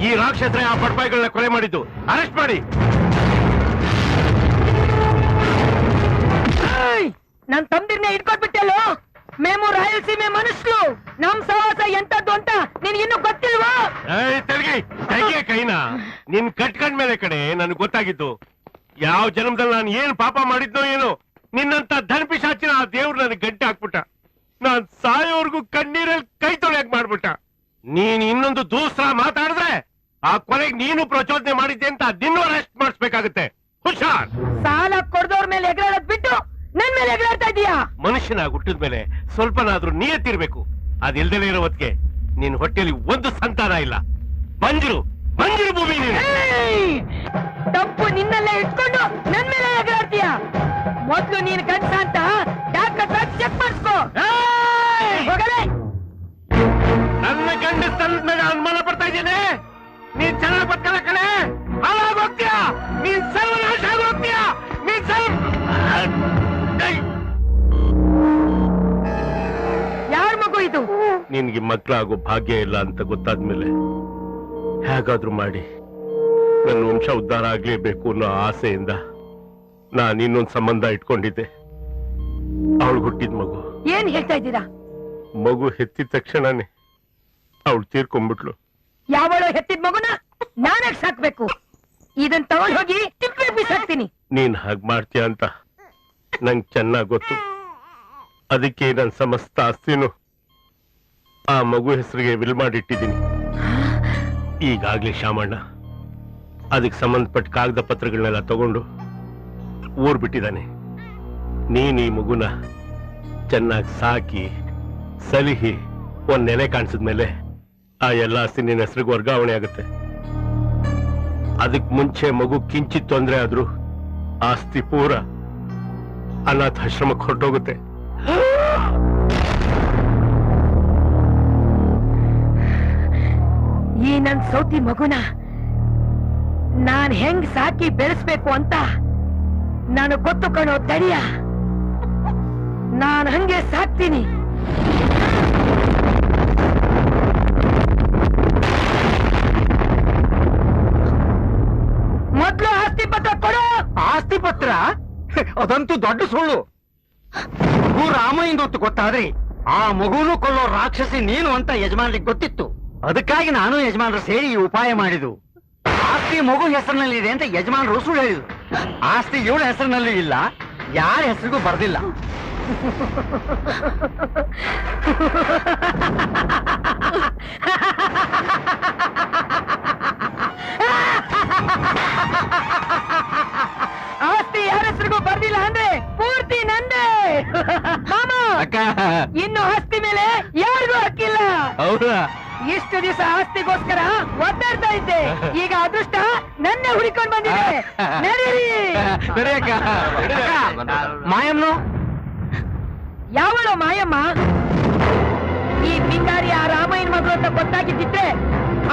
ಈ ರಾಕ್ಷಸರೇ ಆ ಬಡಪಾಯಿಗಳನ್ನ ಕೊಲೆ ಮಾಡಿದ್ದು. ಅರೆಸ್ಟ್ ಮಾಡಿ. ನನ್ ತಮ್ದಿರ್ನ ಇಟ್ಕೊಟ್ಬಿಟ್ಟೆಲ್ಲೋ. ಮೇಮು ರಾಯಲಸೀಮೆ ಮನುಷ್ಯರು. ನಮ್ ಸವಾಸ ಎಂತದ್ದು ಅಂತ ನಿನ್ ಇನ್ನು ಗೊತ್ತಿಲ್ವಾ? ಕೈನ ನಿನ್ ಕಟ್ಕೊಂಡ್ ಮೇಲೆ ಕಡೆ ನನ್ಗೆ ಗೊತ್ತಾಗಿದ್ದು. ಯಾವ ಜನ್ಮದಲ್ಲಿ ನಾನು ಏನ್ ಪಾಪ ಮಾಡಿದ್ನೋ ಏನೋ, ನಿನ್ನಂತ ಧನಪಿಶಾಚಿನ ಆ ದೇವ್ರು ನನಗೆ ಗಂಟೆ ಹಾಕ್ಬಿಟ್ಟ. ನಾನ್ ಸಾಯೋರ್ಗು ಕಣ್ಣೀರಲ್ಲಿ ಕೈ ತೊಳೆಯಕ್ ಮಾಡ್ಬಿಟ್ಟ. ನೀನ್ ಇನ್ನೊಂದು ದೂಸರ ಮಾತಾಡಿದ್ರೆ ಆ ಕೊಲೆಗೆ ನೀನು ಪ್ರಚೋದನೆ ಮಾಡಿದ್ದೆ ಅಂತ ನಿನ್ನೂ ಅರೆಸ್ಟ್ ಮಾಡಿಸ್ಬೇಕಾಗುತ್ತೆ. ಹುಷಾರ್. ಸಾಲ ಕೊಡ್ದವ್ರ ಮೇಲೆ ಎಗರಾಡೋದ್ ಬಿಟ್ಟು ನನ್ ಮೇಲೆ ಎಗರಾಡ್ತಾ ಇದೀಯಾ? ಮನುಷ್ಯನಾಗಿ ಹುಟ್ಟಿದ ಮೇಲೆ ಸ್ವಲ್ಪನಾದ್ರೂ ನಿಯತ್ತಿರ್ಬೇಕು. ಅದಿಲ್ದಲೇ ಇರೋ ಹೊತ್ತಿಗೆ ನಿನ್ ಹೊಟ್ಟೆಯಲ್ಲಿ ಒಂದು ಸಂತಾನ ಇಲ್ಲ. ಬಂಜರು ಭೂಮಿ ನೀನು. ತಪ್ಪು ನಿನ್ನಲ್ಲೇ ಇಟ್ಕೊಂಡು ನನ್ ಮೇಲೆ ಎಗರಾಡ್ತೀಯ. ಮೊದ್ಲು ನೀನ್ ಗಂಡ ಅಂತ ಡಾಕ್ಟರ್ ಚೆಕ್ ಮಾಡಿಸ್ಕೋ. ನನ್ನ ಗಂಡ ತಂದ ಮೇಲೆ ಅನುಮಾನ ಪಡ್ತಾ ಇದ್ದೇನೆ. ನೀನ್ ಚೆನ್ನಾಗಿ ಬದುಕಲ್ಲ ಕಣೆ. ಹಾಳಾಗಿ ಹೋಗ್ತೀಯಾ ನೀನ್. ಸರ್ವನಾಶ ಆಗಿ ಹೋಗ್ತೀಯಾ ನೀನ್. ಯಾರ ಮಗು ಇದು? ನಿನ್ಗೆ ಮಕ್ಕಳಾಗೋ ಭಾಗ್ಯ ಇಲ್ಲ ಅಂತ ಗೊತ್ತಾದ್ಮೇಲೆ ಹೇಗಾದ್ರೂ ಮಾಡಿ ನನ್ನ ವಂಶ ಉದ್ಧಾರ ಆಗ್ಲೇಬೇಕು ಅನ್ನೋ ಆಸೆಯಿಂದ ನಾನು ಇನ್ನೊಂದು ಸಂಬಂಧ ಇಟ್ಕೊಂಡಿದ್ದೆ. ಅವಳು ಹುಟ್ಟಿದ ಮಗು. ಏನ್ ಹೇಳ್ತಾ ಇದ್ದೀರಾ? ಮಗು ಹೆತ್ತಿದ ತಕ್ಷಣನೇ ಅವಳು ತೀರ್ಕೊಂಡ್ಬಿಟ್ಲು. ಯಾವಳೋ ಹೆತ್ತಿದ ಮಗುನ ನಾನಾಗ್ ಸಾಕ್ಬೇಕು? ಇದನ್ ತಗೊಂಡ್ ಹೋಗಿ ತಿಪ್ಪೆ ಬಿಸಾಕ್ತೀನಿ. ನೀನ್ ಹಾಗ್ ಮಾಡ್ತೀಯ ಅಂತ ನಂಗೆ ಚೆನ್ನಾಗ್ ಗೊತ್ತು. ಅದಕ್ಕೆ ನನ್ನ ಸಮಸ್ತ ಆಸ್ತಿನೂ ಆ ಮಗು ಹೆಸರಿಗೆ ವಿಲ್ ಮಾಡಿಟ್ಟಿದ್ದೀನಿ. ಈಗಾಗ್ಲೇ ಶಾಮಣ್ಣ ಅದಕ್ಕೆ ಸಂಬಂಧಪಟ್ಟ ಕಾಗದ ಪತ್ರಗಳನ್ನೆಲ್ಲ ತಗೊಂಡು ಊರ್ ಬಿಟ್ಟಿದ್ದಾನೆ. ನೀನ್ ಈ ಮಗುನ ಚೆನ್ನಾಗಿ ಸಾಕಿ ಸಲಿಹಿ ಒಂದ್ ನೆಲೆ ಕಾಣಿಸಿದ್ಮೇಲೆ ಆ ಎಲ್ಲ ಆಸ್ತಿ ನಿನ್ನ ಹೆಸರಿಗೆ ವರ್ಗಾವಣೆ ಆಗುತ್ತೆ. ಅದಕ್ ಮುಂಚೆ ಮಗು ಕಿಂಚಿತ್ ತೊಂದ್ರೆ ಆದ್ರೂ ಆಸ್ತಿ ಪೂರ ಅನಾಥಾಶ್ರಮಕ್ಕೆ ಹೊರಟೋಗುತ್ತೆ. ಈ ನನ್ ಸೌತಿ ಮಗುನ ನಾನ್ ಹೆಂಗ್ ಸಾಕಿ ಬೆಳೆಸ್ಬೇಕು ಅಂತ ನಾನು ಗೊತ್ತು ಕಣೋ ತಡಿಯ. ನಾನ್ ಹಂಗೆ ಸಾಕ್ತೀನಿ. ಮೊದ್ಲು ಆಸ್ತಿ ಪತ್ರ ಕೊಡು. ಆಸ್ತಿ ಪತ್ರ? ಅದಂತೂ ದೊಡ್ಡ ಸುಳ್ಳು. ಮಗು ರಾಮಯ್ಯಂದು ಗೊತ್ತಾದ್ರೆ ಆ ಮಗುನು ಕೊಲ್ಲೋ ರಾಕ್ಷಸಿ ನೀನು ಅಂತ ಯಜಮಾನ್ರಿಗೆ ಗೊತ್ತಿತ್ತು. ಅದಕ್ಕಾಗಿ ನಾನು ಯಜಮಾನ್ರು ಸೇರಿ ಈ ಉಪಾಯ ಮಾಡಿದ್ದು. ಆಸ್ತಿ ಮಗು ಹೆಸರಿನಲ್ಲಿ ಇದೆ ಅಂತ ಯಜಮಾನ್ರು ಸುಳ್ಳು ಹೇಳಿದ್ರು. ಆಸ್ತಿ ಇವಳ ಹೆಸರಿನಲ್ಲೂ ಇಲ್ಲ, ಯಾರ ಹೆಸರಿಗೂ ಬರ್ದಿಲ್ಲ. ಆಸ್ತಿ ಯಾರ ಹೆಸರಿಗೂ ಬರ್ದಿಲ್ಲ ಅಂದ್ರೆ ಪೂರ್ತಿ ನಂದೇ. ಮಾಮ, ಇನ್ನು ಆಸ್ತಿ ಮೇಲೆ ಯಾರಿಗೂ ಹಕ್ಕಿಲ್ಲ. ಹೌದಾ? ಇಷ್ಟು ದಿವಸ ಆಸ್ತಿಗೋಸ್ಕರ ಒದ್ದಾಡ್ತಾ ಇದ್ದೆ. ಈಗ ಅದೃಷ್ಟ ನನ್ನೇ ಹುಡುಕೊಂಡು ಬಂದಿದೆ. ನಡೀರಿ. ಮಾಯಮ್ಮ ಯಾವಳು ಮಾಯಮ್ಮ? ಈ ಪಿಂಗಾರಿ ಆ ರಾಮಾಯಣ ಮಗಳು ಅಂತ ಗೊತ್ತಾಗಿದ್ದಿದ್ರೆ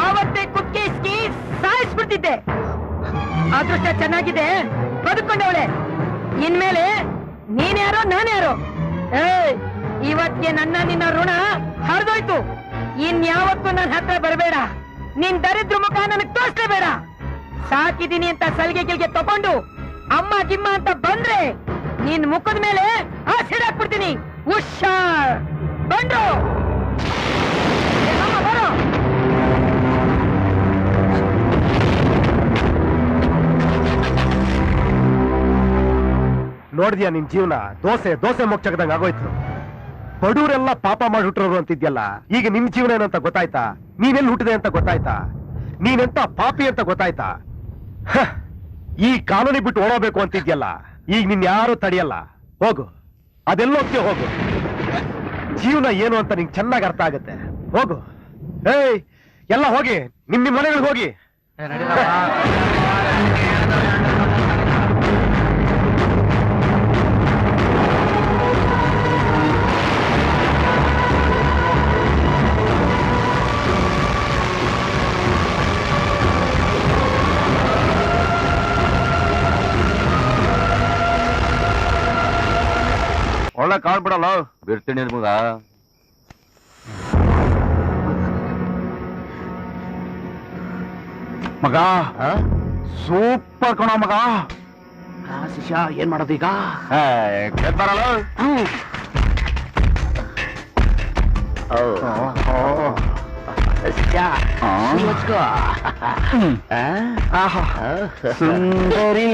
ಆವತ್ತೇ ಕುತ್ತಿಗೆ ಸಾಯಿಸ್ಬಿಡ್ತಿದ್ದೆ. ಅದೃಷ್ಟ ಚೆನ್ನಾಗಿದೆ, ಬದುಕೊಂಡವಳೆ. ಇನ್ಮೇಲೆ ನೀನ್ಯಾರೋ ನಾನ್ಯಾರೋ. ಇವತ್ತಿಗೆ ನನ್ನ ನಿನ್ನ ಋಣ ಹರಿದೋಯ್ತು. ಇನ್ಯಾವತ್ತೂ ನನ್ನ ಹತ್ರ ಬರಬೇಡ. ನಿನ್ ದರಿದ್ರ ಮುಖ ನನಗ್ ತೋರಿಸ್ಲೇಬೇಡ. ಸಾಕಿದೀನಿ ಅಂತ ಸಲಿಗೆ ಗಿಲ್ಗೆ ತಗೊಂಡು ಅಮ್ಮ ಗಿಮ್ಮ ಅಂತ ಬಂದ್ರೆ ನಿನ್ ಮುಖದ ಮೇಲೆ ಆಸಿಡ್ ಹಾಕ್ಬಿಡ್ತೀನಿ. ಹುಷಾರ್. ಬಂದ್ರು ಬರೋ. ನೋಡಿದ್ಯಾ ನಿನ್ ಜೀವನ? ದೋಸೆ ಮೊಗ್ಚಕದಂಗ ಆಗೋಯ್ತು. ಬಡೂರೆಲ್ಲ ಪಾಪ ಮಾಡಿ ಹುಟ್ಟರೋರು ಅಂತಿದ್ಯಲ್ಲ, ಈಗ ನಿನ್ ಜೀವನ ಏನಂತ ಗೊತ್ತಾಯ್ತಾ? ನೀನೆಲ್ಲಿ ಹುಟ್ಟಿದೆ ಅಂತ ಗೊತ್ತಾಯ್ತಾ? ನೀನೆಂತ ಪಾಪಿ ಅಂತ ಗೊತ್ತಾಯ್ತಾ? ಈ ಕಾಲೋನಿ ಬಿಟ್ಟು ಓಡೋಬೇಕು ಅಂತಿದ್ಯಲ್ಲ, ಈಗ ನಿನ್ ಯಾರು ತಡೆಯಲ್ಲ. ಹೋಗು, ಅದೆಲ್ಲೋಗ್ತೀಯ ಹೋಗು. ಜೀವನ ಏನು ಅಂತ ನಿಂಗೆ ಚೆನ್ನಾಗಿ ಅರ್ಥ ಆಗುತ್ತೆ. ಹೋಗು. ಎಲ್ಲ ಹೋಗಿ ನಿಮ್ ಮನೆಗಳಿಗೆ ಹೋಗಿ. ಒಳ್ಳೆ ಕಾಡ್ಬಿಡಲ್ಲ, ಬಿಡ್ತೀನಿ ಮಗ. ಮಗ ಸೂಪರ್ ಕಣ ಮಗ. ಶಿಷ್ಯ ಏನ್ ಮಾಡೋದು ಈಗ? ಬರಲ್ಲ. ಸುಂದರಿ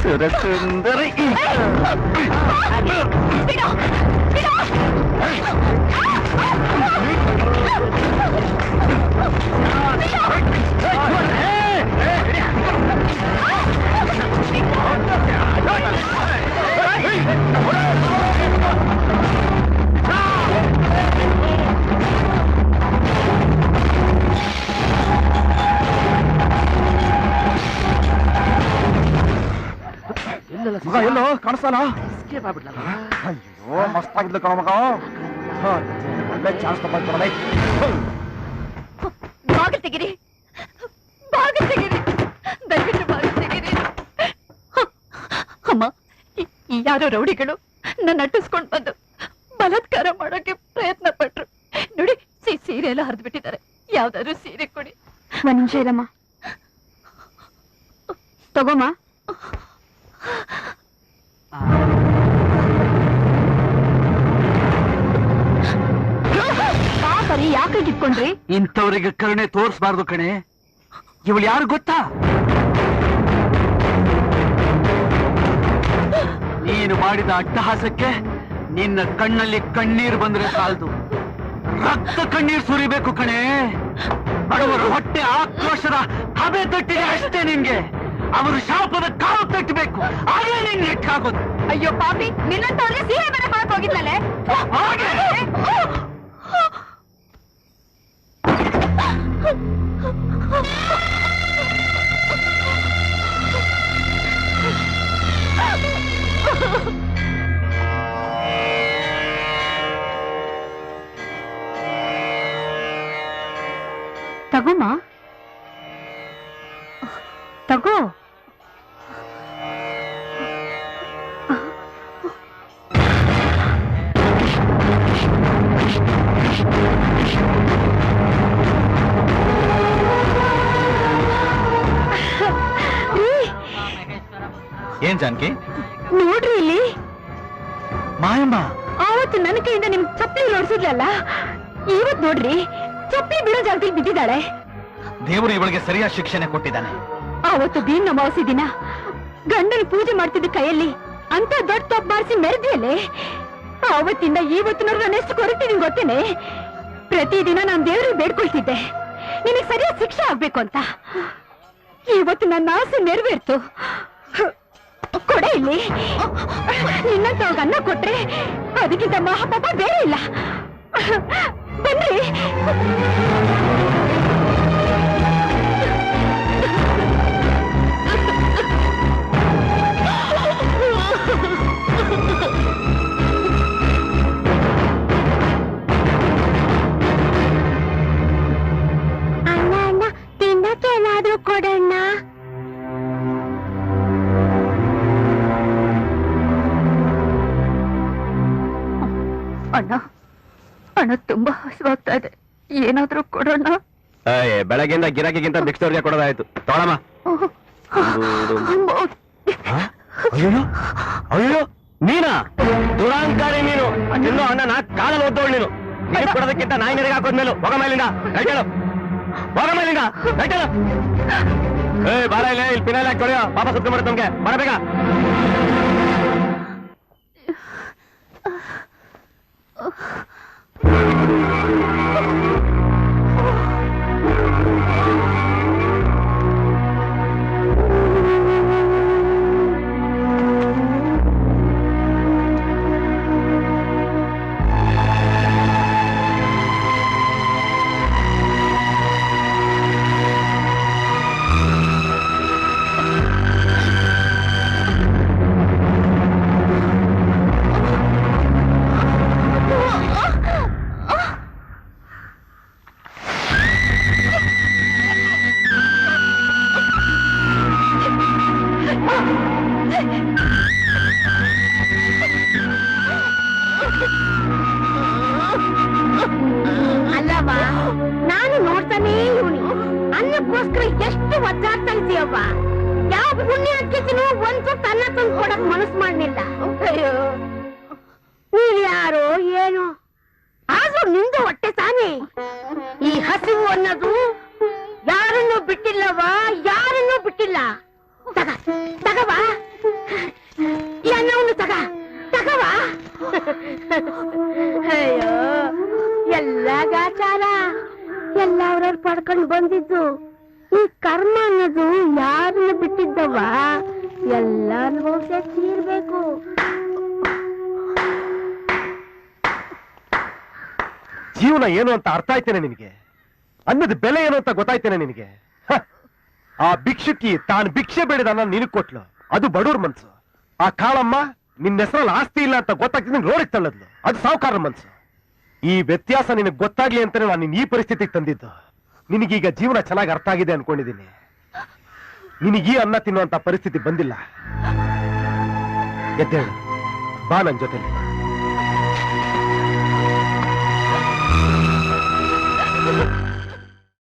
ಸುರಸುಂದರಿ. ಮಗ ಎಲ್ಲೋ ಕಾಣಿಸ್ತಲ್ಲ? ಅಯ್ಯೋ ಮಸ್ತಾಗಿದ್ಲು ಕಣ ಮಗ. ಒಳ್ಳೆ ಚಾನ್ಸ್ ತಗೊಂಡ್ರೆ ಬಾಗಿಲು ತೆಗಿರಿ, ಬಾಗಿಲು ತೆಗಿರಿ, ದಯವಿಟ್ಟು ಬಾಗಿಲು ತೆಗಿರಿ. ಅಮ್ಮ, ಯಾರೋ ರೌಡಿಗಳು ನನ್ನ ಅಟ್ಟಿಸ್ಕೊಂಡು ಬಂದು ಬಲಾತ್ಕಾರ ಮಾಡೋಕೆ ಪ್ರಯತ್ನ ಪಟ್ರು. ನೋಡಿ, ಸೀರೆ ಎಲ್ಲ ಹರಿದು ಬಿಟ್ಟಿದ್ದಾರೆ. ಯಾವ್ದಾದ್ರು ಸೀರೆ ಕೊಡಿ. ಒಂದ್ ನಿಮಿಷ ಇರಮ್ಮ, ತಗೋಮ್ಮ. ಪಾಪರಿ ಯಾಕೆ ಇಟ್ಕೊಂಡ್ರಿ? ಇಂಥವ್ರಿಗೆ ಕರುಣೆ ತೋರಿಸಬಾರ್ದು ಕಣೆ. ಇವಳು ಯಾರು ಗೊತ್ತಾ? ನೀನು ಮಾಡಿದ ಅಟ್ಟಹಾಸಕ್ಕೆ ನಿನ್ನ ಕಣ್ಣಲ್ಲಿ ಕಣ್ಣೀರು ಬಂದ್ರೆ ಸಾಲದು, ರಕ್ತ ಕಣ್ಣೀರು ಸುರಿಬೇಕು ಕಣೆ. ಬಡವರ ಹೊಟ್ಟೆ ಆಕ್ರೋಶದ ಹಬೆ ತಟ್ಟಿದೆ ಅಷ್ಟೇ ನಿನ್ಗೆ. ಅವರು ಶಾಪದ ಕಾವು ತಟ್ಟಬೇಕು, ಆಗಲೇ ನಿನ್ ನೆಟ್ಟಾಗೋದು. ಅಯ್ಯೋ ಪಾಪಿ, ನಿನ್ನಂತವ್ರಿಗೆ ಸೀರೆ ಬೇರೆ ಕೊಡಕ್ ಹೋಗಿದ್ನಲ್ಲೇ. ತಗೋಮ್ಮ, ತಗೋ. ಏನ್ ಜಾನಕಿ? ನೋಡ್ರಿ ಇಲ್ಲಿ ಮಾಯಮ್ಮ. ಆವತ್ತು ನನ್ನ ಕೈಯಿಂದ ನಿಮ್ಗೆ ಚಪ್ಪಲಿ ನೋಡ್ಸಿದ್ಲಲ್ಲ, ಇವತ್ ನೋಡ್ರಿ ಚಪ್ಪಲಿ ಬಿಡೋ ಜಾಗದಲ್ಲಿ ಬಿದ್ದಿದ್ದಾಳೆ. ದೇವರು ಇವಳಿಗೆ ಸರಿಯಾದ ಶಿಕ್ಷಣೆ ಕೊಟ್ಟಿದ್ದಾನೆ. ಆವತ್ತು ಬೀನ್ ಅಮಾವಾಸ್ಯೆ ದಿನ ಗಂಡನ ಪೂಜೆ ಮಾಡ್ತಿದ್ದ ಕೈಯಲ್ಲಿ ಅಂತ ದೊಡ್ಡ ತಪ್ಪು ಮಾಡಿಸಿ ಮೆರೆದಿಯಲ್ಲೇ. ಆವತ್ತಿಂದ ಇವತ್ತಿನವ್ರು ನಾನು ಎಷ್ಟು ಕೊರತಿದ್ದೀನಿ ಗೊತ್ತೇನೆ. ಪ್ರತಿದಿನ ನಾನು ದೇವ್ರಿಗೆ ಬೇಡ್ಕೊಳ್ತಿದ್ದೆ ನಿನಗೆ ಸರಿಯಾದ ಶಿಕ್ಷೆ ಆಗ್ಬೇಕು ಅಂತ. ಇವತ್ತು ನನ್ನ ಆಸೆ ನೆರವೇರ್ತು. ಕೊಡೆ ಇಲ್ಲಿ. ನಿನ್ನಂತ ಅನ್ನ ಕೊಟ್ರೆ ಅದಕ್ಕಿಂತ ಮಹಾಪಾಪ ಬೇರೆ ಇಲ್ಲ. ಬನ್ರಿ. ಅಣ್ಣ ಅಣ್ಣ, ತಿನ್ನಕ್ಕೇನಾದ್ರೂ ಕೊಡಣ್ಣ. ಅಣ್ಣ, ಅಣ್ಣ ತುಂಬಾ ಹಸುವಾಗ್ತಾ ಇದೆ, ಏನಾದ್ರೂ ಕೊಡೋಣ. ಬೆಳಗ್ಗೆಯಿಂದ ಗಿರಾಕಿಗಿಂತ ಭಿಕ್ಷದವ್ರಿಗೆ ಕೊಡೋದಾಯ್ತು. ತೊಗೊಳಮ್ಮ. ಅಯ್ಯೋ ನೀನಾ ದುರಾಂಕಾರಿ ನೀನು. ತಿನ್ನೋ ಅಣ್ಣನ ಕಾಲಲ್ಲಿ ಓದ್ದೋಳು ನೀನು. ನೀನು ಕೊಡೋದಕ್ಕಿಂತ ನಾಯಿ ನೆರೆಗೆ ಹಾಕೋದ್ಮೇಲೆ ಹೋಗ ಮೇಲಿಂದ ಕೈಟೇಳು, ಹೋಗ ಮೇಲಿಂದ ಕೈಟೇಳು. ಬಾರ ಇಲ್ಲ, ಇಲ್ಲಿ ಪಿನಾಲ್ ಹಾಕಿ ತೊಳೆಯೋ, ಪಾಪ ಸುತ್ತ ಮಾಡುತ್ತೆ ನಮ್ಗೆ. ಬರಬೇಕ. ನನಗೋಸ್ಕರ ಎಷ್ಟು ಒದ್ದಾಡ್ತಾ ಇದೀಯವ್ವ. ಯಾವ ಪುಣ್ಯ ಹಾಕಿಸಿನೂ ಒಂದ್ ತುತ್ತು ಅನ್ನ ತಂದು ಕೊಡಕ್ ಮನಸ್ಸು ಮಾಡ್ಲಿಲ್ಲ. ಅಯ್ಯೋ, ನೀವ್ ಯಾರೋ ಏನೋ, ಆದ್ರೂ ನಿಂದು ಹೊಟ್ಟೆ ತಾನೆ. ಈ ಹಸಿವು ಅನ್ನೋದು ಯಾರನ್ನೂ ಬಿಟ್ಟಿಲ್ಲವಾ, ಯಾರನ್ನೂ ಬಿಟ್ಟಿಲ್ಲ. ತಗವಾ ಈ ಅನ್ನವನ್ನು ತಗವಾ. ಅಯ್ಯೋ, ಎಲ್ಲ ಗಾಚಾರ, ಎಲ್ಲ ಅವ್ರವ್ರು ಪಡ್ಕೊಂಡು ಬಂದಿದ್ದು. ಈ ಕರ್ಮ ಅನ್ನೋದು ಯಾರನ್ನ ಬಿಟ್ಟಿದ್ದವ, ಎಲ್ಲ ಅನುಭವಿಸೇ ತೀರ್ಬೇಕು. ಜೀವನ ಏನು ಅಂತ ಅರ್ಥ ಆಯ್ತೇನೆ ನಿನಗೆ? ಅನ್ನದ ಬೆಲೆ ಏನು ಅಂತ ಗೊತ್ತಾಯ್ತೇನೆ ನಿನಗೆ? ಹ, ಆ ಭಿಕ್ಷುಕಿ ತಾನು ಭಿಕ್ಷೆ ಬೇಡಿದ ಅನ್ನ ನಿನಗ್ ಕೊಟ್ಲು, ಅದು ಬಡವ್ರ ಮನ್ಸು. ಆ ಕಾಳಮ್ಮ ನಿನ್ನ ಹೆಸರಲ್ಲಿ ಆಸ್ತಿ ಇಲ್ಲ ಅಂತ ಗೊತ್ತಾಗ್ತಿದ್ದ ರೋಡಿಗೆ ತಳ್ಳದ್ಲು, ಅದು ಸಾವುಕಾರರ ಮನ್ಸು. ಈ ವ್ಯತ್ಯಾಸ ನಿನಗೆ ಗೊತ್ತಾಗ್ಲಿ ಅಂತಾನೆ ನಾನು ನಿನ್ನ ಈ ಪರಿಸ್ಥಿತಿಗೆ ತಂದಿದ್ದು. ನಿನಗೀಗ ಜೀವನ ಚೆನ್ನಾಗಿ ಅರ್ಥ ಆಗಿದೆ ಅನ್ಕೊಂಡಿದ್ದೀನಿ. ನಿನಗೀ ಅನ್ನ ತಿನ್ನುವಂತ ಪರಿಸ್ಥಿತಿ ಬಂದಿಲ್ಲ. ಎದ್ದೇಳು, ಬಾ ನನ್ ಜೊತೆಲಿ.